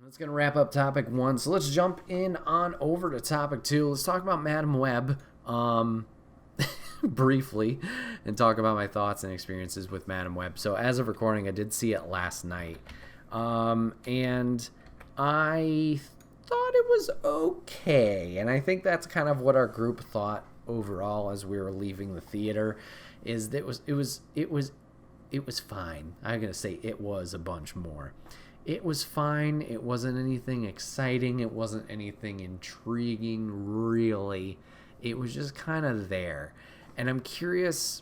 That's going to wrap up topic 1. So let's jump in on over to topic 2. Let's talk about Madam Web briefly and talk about my thoughts and experiences with Madam Web. So as of recording, I did see it last night. And I thought it was okay. And I think that's kind of what our group thought overall as we were leaving the theater, is that it was fine. I'm going to say it was a bunch more. It was fine. It wasn't anything exciting. It wasn't anything intriguing, really. It was just kind of there. And I'm curious.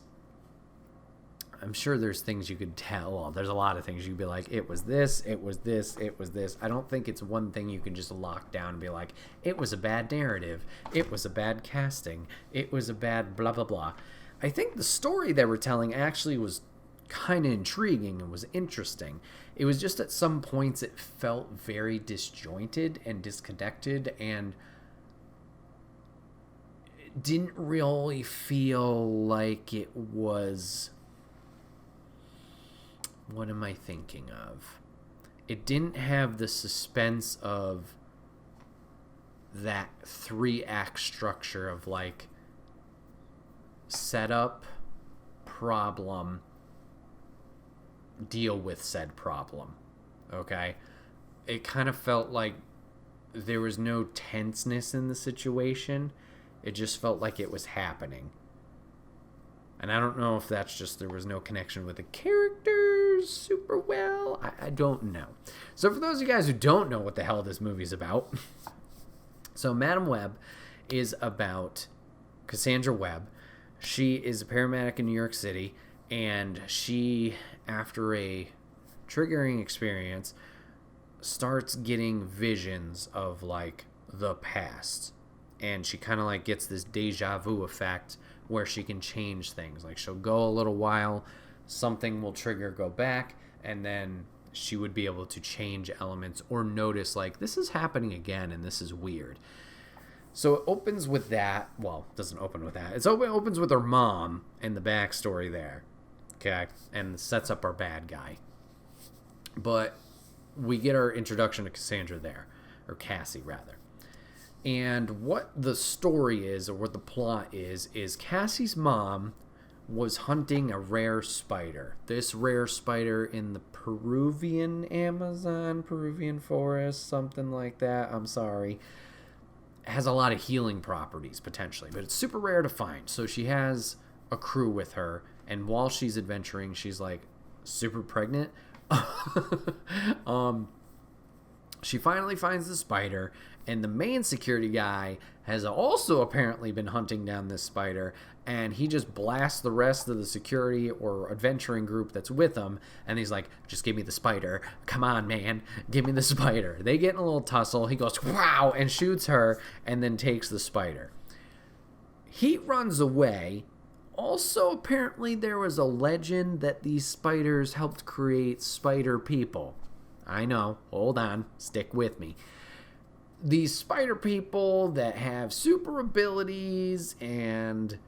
I'm sure there's things you could tell. Well, there's a lot of things you could be like, it was this, it was this, it was this. I don't think it's one thing you can just lock down and be like, it was a bad narrative. It was a bad casting. It was a bad blah, blah, blah. I think the story they were telling actually was kind of intriguing and was interesting. It was just at some points it felt very disjointed and disconnected and didn't really feel like it was... What am I thinking of? It didn't have the suspense of that 3-act structure of like setup, problem, deal with said problem. Okay? It kind of felt like there was no tenseness in the situation. It just felt like it was happening. And I don't know if that's just there was no connection with the characters super well. I don't know. So for those of you guys who don't know what the hell this movie's about, so Madam Web is about Cassandra Webb. She is a paramedic in New York City, and she, after a triggering experience, starts getting visions of like the past. And she kind of like gets this deja vu effect where she can change things. Like she'll go a little while, something will trigger, go back, and then she would be able to change elements or notice like this is happening again and this is weird. So it opens with that. Well, it doesn't open with that. It opens with her mom and the backstory there. Okay? And sets up our bad guy. But we get our introduction to Cassandra there. Or Cassie, rather. And what the story is, or what the plot is Cassie's mom was hunting a rare spider. This rare spider in the Peruvian forest, something like that. I'm sorry. Has a lot of healing properties, potentially, but it's super rare to find. So she has a crew with her, and while she's adventuring, she's like super pregnant. She finally finds the spider, and the main security guy has also apparently been hunting down this spider, and he just blasts the rest of the security or adventuring group that's with him, and he's like, just give me the spider. Come on, man. Give me the spider. They get in a little tussle. He goes, wow, and shoots her, and then takes the spider. He runs away. Also, apparently there was a legend that these spiders helped create spider people. I know. Hold on. Stick with me. These spider people that have super abilities and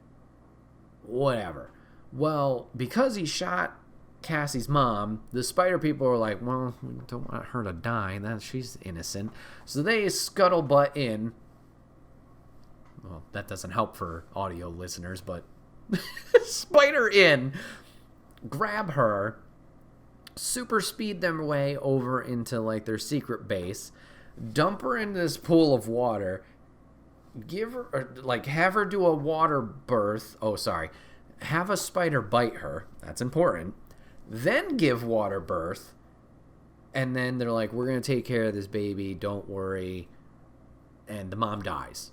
whatever. Well, because he shot Cassie's mom, the spider people are like, well, we don't want her to die. She's innocent. So they scuttlebutt in. Well, that doesn't help for audio listeners, but spider in, grab her, super speed them way over into like their secret base, dump her into this pool of water, give her, or, like, have her do a water birth. Oh, sorry. Have a spider bite her. That's important. Then give water birth. And then they're like, we're going to take care of this baby. Don't worry. And the mom dies.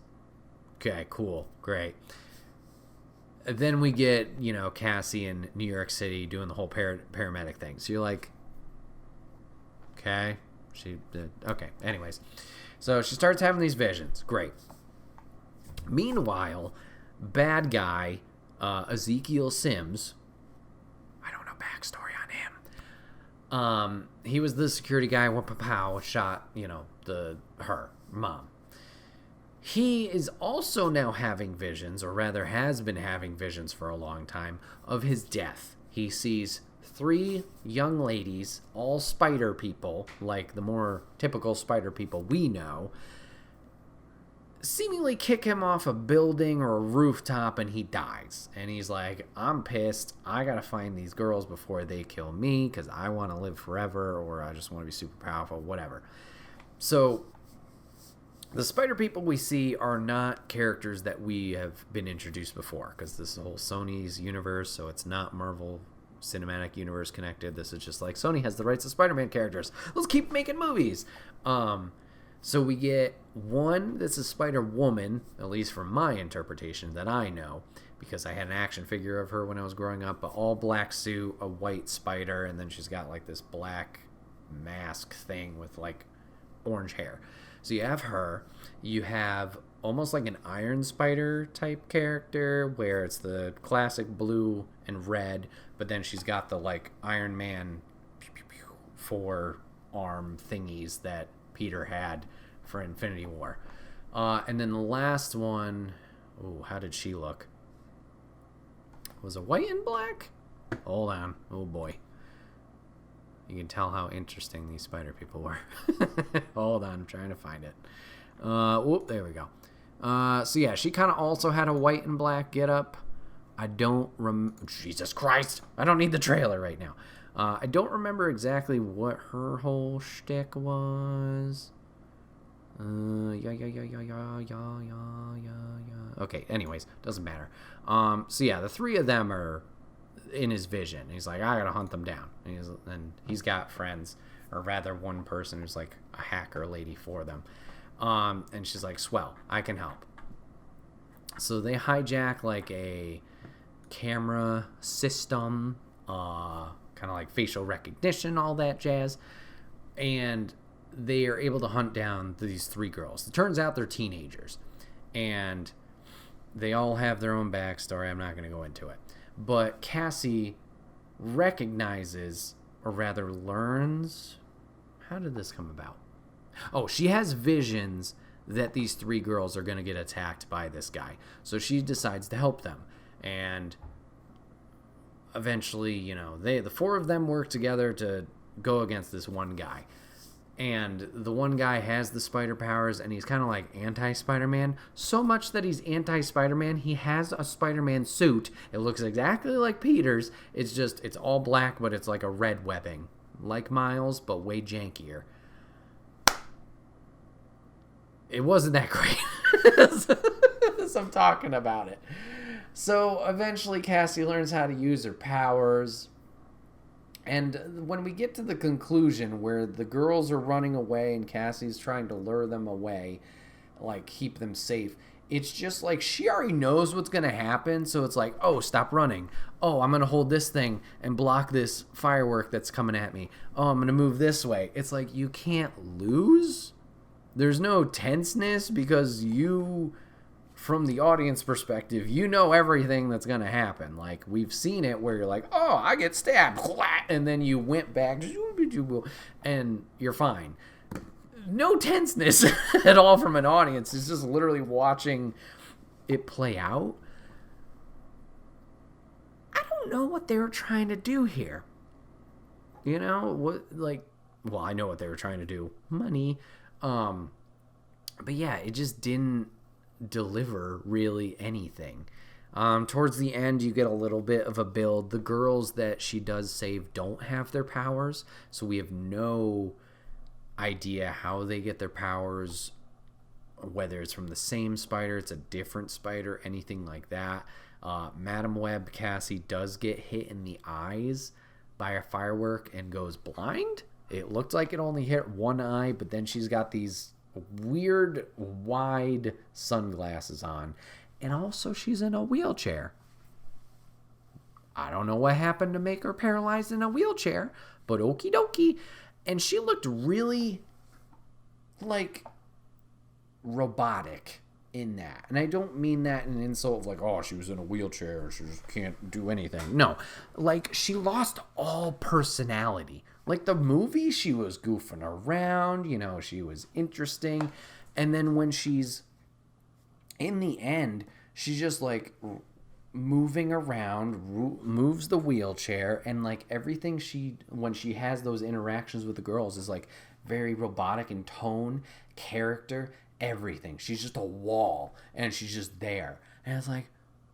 Okay, cool. Great. Then we get, Cassie in New York City doing the whole paramedic thing. So you're like, okay. Okay, anyways. So she starts having these visions. Great. Meanwhile, bad guy, Ezekiel Sims, I don't know backstory on him. He was the security guy, shot, her mom. He is also now having visions, or rather has been having visions for a long time, of his death. He sees 3 young ladies, all spider people, like the more typical spider people we know, seemingly kick him off a building or a rooftop and he dies. And he's like, I'm pissed. I gotta find these girls before they kill me because I want to live forever, or I just want to be super powerful, whatever. So the spider people we see are not characters that we have been introduced before, because this is whole Sony's universe, so it's not Marvel Cinematic Universe connected. This is just like, Sony has the rights to Spider-Man characters. Let's keep making movies. So we get one that's a Spider-Woman, at least from my interpretation that I know, because I had an action figure of her when I was growing up, but all black suit, a white spider, and then she's got like this black mask thing with like orange hair. So you have her. You have almost like an Iron Spider type character where it's the classic blue and red, but then she's got the like Iron Man 4 arm thingies that Peter had for Infinity War. And then the last one, how did she look? Was it white and black? Hold on. Oh boy. You can tell how interesting these spider people were. Hold on, I'm trying to find it. There we go. So yeah, she kind of also had a white and black getup. I don't Jesus Christ! I don't need the trailer right now. I don't remember exactly what her whole shtick was. Okay, anyways, doesn't matter. So yeah, the 3 of them are in his vision. He's like, I gotta hunt them down. And he's got friends, or rather one person who's like a hacker lady for them. And she's like, swell, I can help. So they hijack like a camera system, kind of like facial recognition, all that jazz. And they are able to hunt down these 3 girls. It turns out they're teenagers. And they all have their own backstory. I'm not going to go into it. But Cassie recognizes, or rather learns, how did this come about? Oh, she has visions that these 3 girls are going to get attacked by this guy. So she decides to help them. And eventually, the 4 of them work together to go against this one guy. And the one guy has the spider powers, and he's kind of like anti-Spider-Man. So much that he's anti-Spider-Man, he has a Spider-Man suit. It looks exactly like Peter's. It's all black, but it's like a red webbing. Like Miles, but way jankier. It wasn't that great. As I'm talking about it. So eventually Cassie learns how to use her powers. And when we get to the conclusion where the girls are running away and Cassie's trying to lure them away, like keep them safe, it's just like she already knows what's going to happen. So it's like, oh, stop running. Oh, I'm going to hold this thing and block this firework that's coming at me. Oh, I'm going to move this way. It's like, you can't lose. There's no tenseness because you, from the audience perspective, you know everything that's going to happen. Like, we've seen it where you're like, oh, I get stabbed, and then you went back, and you're fine. No tenseness at all from an audience. It's just literally watching it play out. I don't know what they were trying to do here. I know what they were trying to do. Money. But yeah, it just didn't deliver really anything. Towards the end, you get a little bit of a build. The girls that she does save don't have their powers, so we have no idea how they get their powers, whether it's from the same spider, it's a different spider, anything like that. Madam Web, Cassie, does get hit in the eyes by a firework and goes blind. It looked like it only hit one eye, but then she's got these weird wide sunglasses on, and also she's in a wheelchair. I don't know what happened to make her paralyzed in a wheelchair, but okie dokie. And she looked really like robotic in that, and I don't mean that in an insult of like, oh, she was in a wheelchair, she just can't do anything. No, like, she lost all personality. Like, the movie, she was goofing around, she was interesting. And then when she's in the end, she's just like moving around, moves the wheelchair, and like everything when she has those interactions with the girls is like very robotic in tone, character, everything. She's just a wall, and she's just there. And it's like,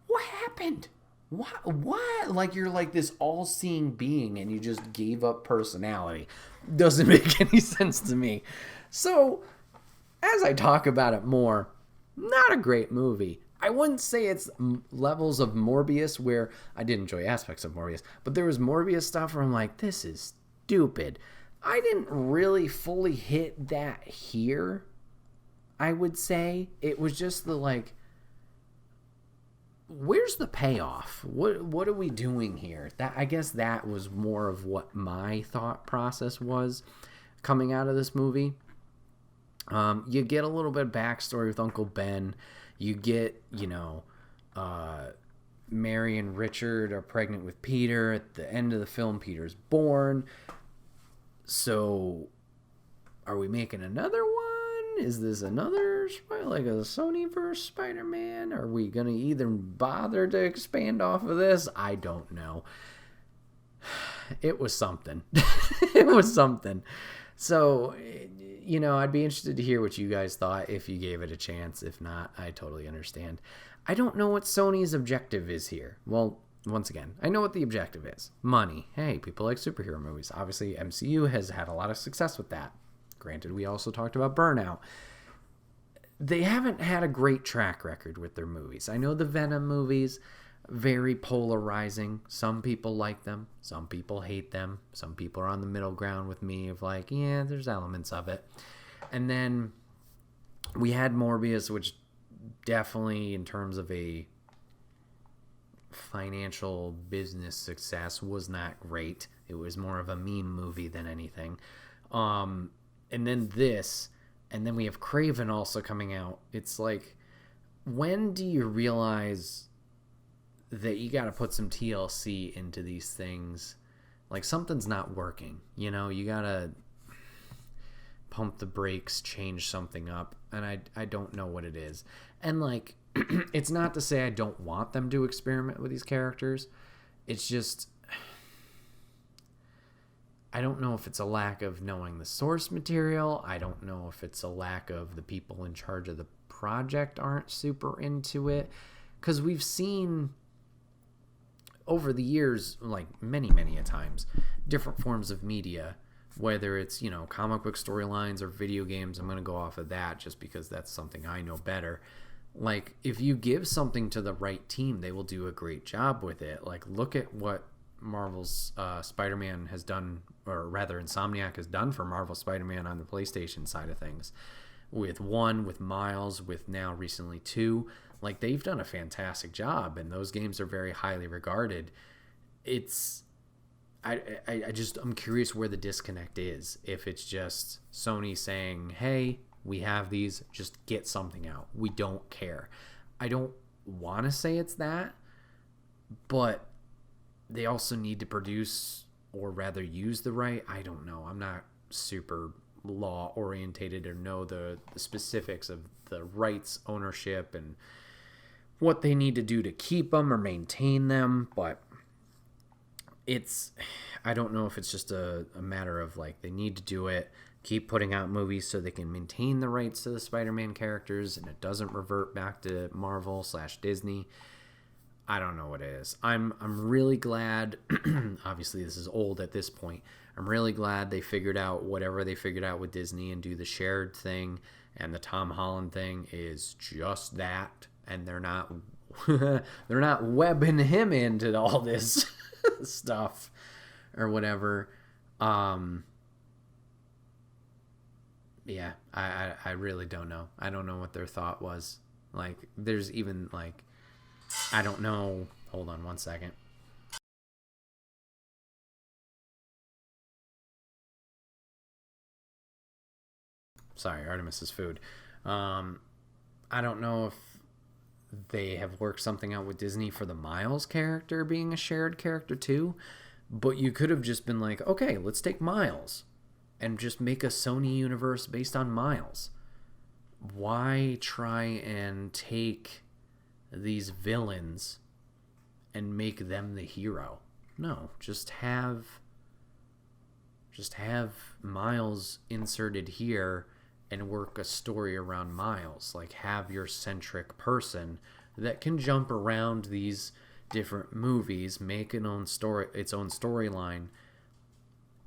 what happened? What? Like, you're like this all-seeing being, and you just gave up personality. Doesn't make any sense to me. So, as I talk about it more, not a great movie. I wouldn't say it's levels of Morbius, where I did enjoy aspects of Morbius, but there was Morbius stuff where I'm like, this is stupid. I didn't really fully hit that here, I would say. It was just the like, where's the payoff? What are we doing here? I guess that was more of what my thought process was coming out of this movie. You get a little bit of backstory with Uncle Ben. You get, Mary and Richard are pregnant with Peter. At the end of the film, Peter's born. So, are we making another one? Is this another, like a Sony-verse Spider-Man? Are we going to even bother to expand off of this? I don't know. It was something. It was something. So, I'd be interested to hear what you guys thought if you gave it a chance. If not, I totally understand. I don't know what Sony's objective is here. Well, once again, I know what the objective is. Money. Hey, people like superhero movies. Obviously, MCU has had a lot of success with that. Granted, we also talked about Burnout. They haven't had a great track record with their movies. I know the Venom movies, very polarizing. Some people like them. Some people hate them. Some people are on the middle ground with me of like, yeah, there's elements of it. And then we had Morbius, which definitely in terms of a financial business success was not great. It was more of a meme movie than anything. And then this, and then we have Craven also coming out. It's like, when do you realize that you got to put some TLC into these things? Like, something's not working. You got to pump the brakes, change something up. And I don't know what it is. And, like, it's not to say I don't want them to experiment with these characters. It's just, I don't know if it's a lack of knowing the source material. I don't know if it's a lack of the people in charge of the project aren't super into it. Because we've seen over the years, like many a times, different forms of media, whether it's, comic book storylines or video games. I'm going to go off of that just because that's something I know better. Like, if you give something to the right team, they will do a great job with it. Like, look at what Marvel's Spider-Man has done, or rather Insomniac has done for Marvel Spider-Man on the PlayStation side of things. With 1, with Miles, with now recently 2. Like, they've done a fantastic job, and those games are very highly regarded. I'm curious where the disconnect is. If it's just Sony saying, hey, we have these, just get something out. We don't care. I don't want to say it's that, but they also need to produce, or rather use the right. I don't know. I'm not super law orientated or know the specifics of the rights ownership and what they need to do to keep them or maintain them, but I don't know if it's just a matter of like, they need to do it, keep putting out movies so they can maintain the rights to the Spider-Man characters and it doesn't revert back to Marvel/Disney. I don't know what it is. I'm really glad, obviously this is old at this point, I'm really glad they figured out whatever they figured out with Disney and do the shared thing, and the Tom Holland thing is just that, and they're not webbing him into all this stuff or whatever. Yeah, I really don't know. I don't know what their thought was. Like, there's even like, I don't know. Hold on one second. Sorry, Artemis's food. I don't know if they have worked something out with Disney for the Miles character being a shared character too, but you could have just been like, okay, let's take Miles and just make a Sony universe based on Miles. Why try and take these villains and make them the hero. No, just have Miles inserted here and work a story around Miles. Like, have your centric person that can jump around these different movies, make its own storyline,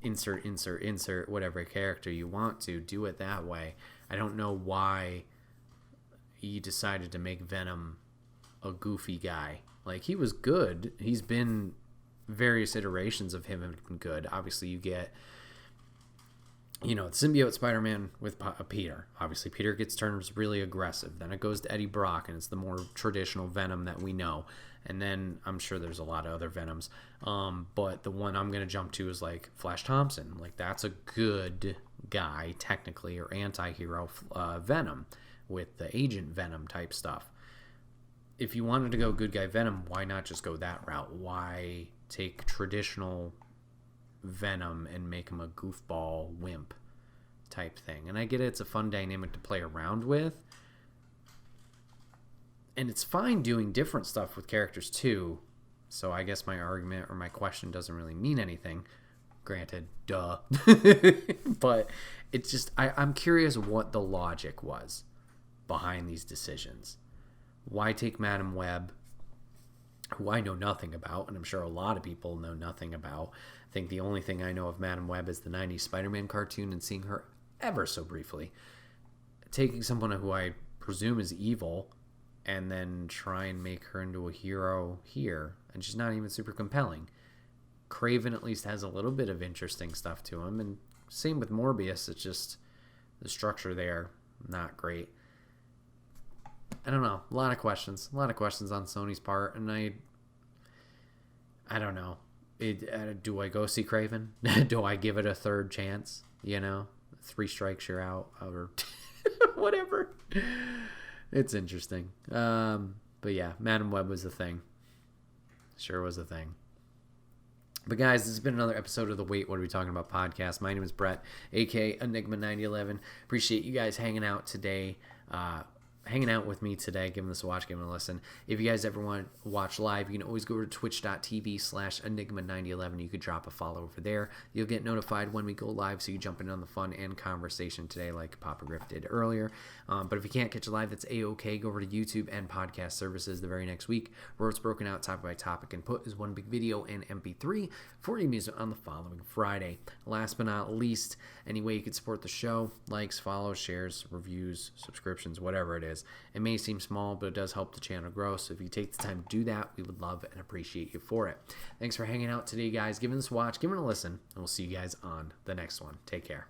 insert whatever character you want to, do it that way. I don't know why he decided to make Venom a goofy guy. Like, he was good. He's been, various iterations of him have been good. Obviously, you get, the symbiote Spider-Man with Peter. Obviously, Peter gets turns really aggressive. Then it goes to Eddie Brock, and it's the more traditional Venom that we know. And then I'm sure there's a lot of other Venoms. But the one I'm going to jump to is, like, Flash Thompson. Like, that's a good guy, technically, or anti-hero Venom with the Agent Venom type stuff. If you wanted to go good guy Venom, why not just go that route? Why take traditional Venom and make him a goofball wimp type thing? And I get it, it's a fun dynamic to play around with, and it's fine doing different stuff with characters too. So I guess my argument or my question doesn't really mean anything, granted, duh. But it's just, I'm curious what the logic was behind these decisions. Why take Madam Web, who I know nothing about, and I'm sure a lot of people know nothing about. I think the only thing I know of Madam Web is the 90s Spider-Man cartoon and seeing her ever so briefly. Taking someone who I presume is evil and then try and make her into a hero here, and she's not even super compelling. Craven at least has a little bit of interesting stuff to him, and same with Morbius. It's just the structure there, not great. I don't know. A lot of questions on Sony's part, and I don't know. Do I go see Craven? Do I give it a third chance? 3 strikes, you're out, or whatever. It's interesting. But yeah, Madam Web was a thing. Sure was a thing. But guys, this has been another episode of the Wait, What Are We Talking About podcast. My name is Bret, aka Enigma9011. Appreciate you guys hanging out today. Hanging out with me today, giving this a watch, giving it a listen. If you guys ever want to watch live, you can always go to twitch.tv/Enigma9011. You could drop a follow over there. You'll get notified when we go live, so you jump in on the fun and conversation today like Papa Griff did earlier. But if you can't catch it live, that's A-OK. Go over to YouTube and podcast services the very next week, where it's broken out topic by topic and put as one big video and MP3 for your music on the following Friday. Last but not least, any way you can support the show, likes, follows, shares, reviews, subscriptions, whatever it is. It may seem small, but it does help the channel grow. So if you take the time to do that, we would love and appreciate you for it. Thanks for hanging out today, guys. Giving this a watch, giving it a listen, and we'll see you guys on the next one. Take care.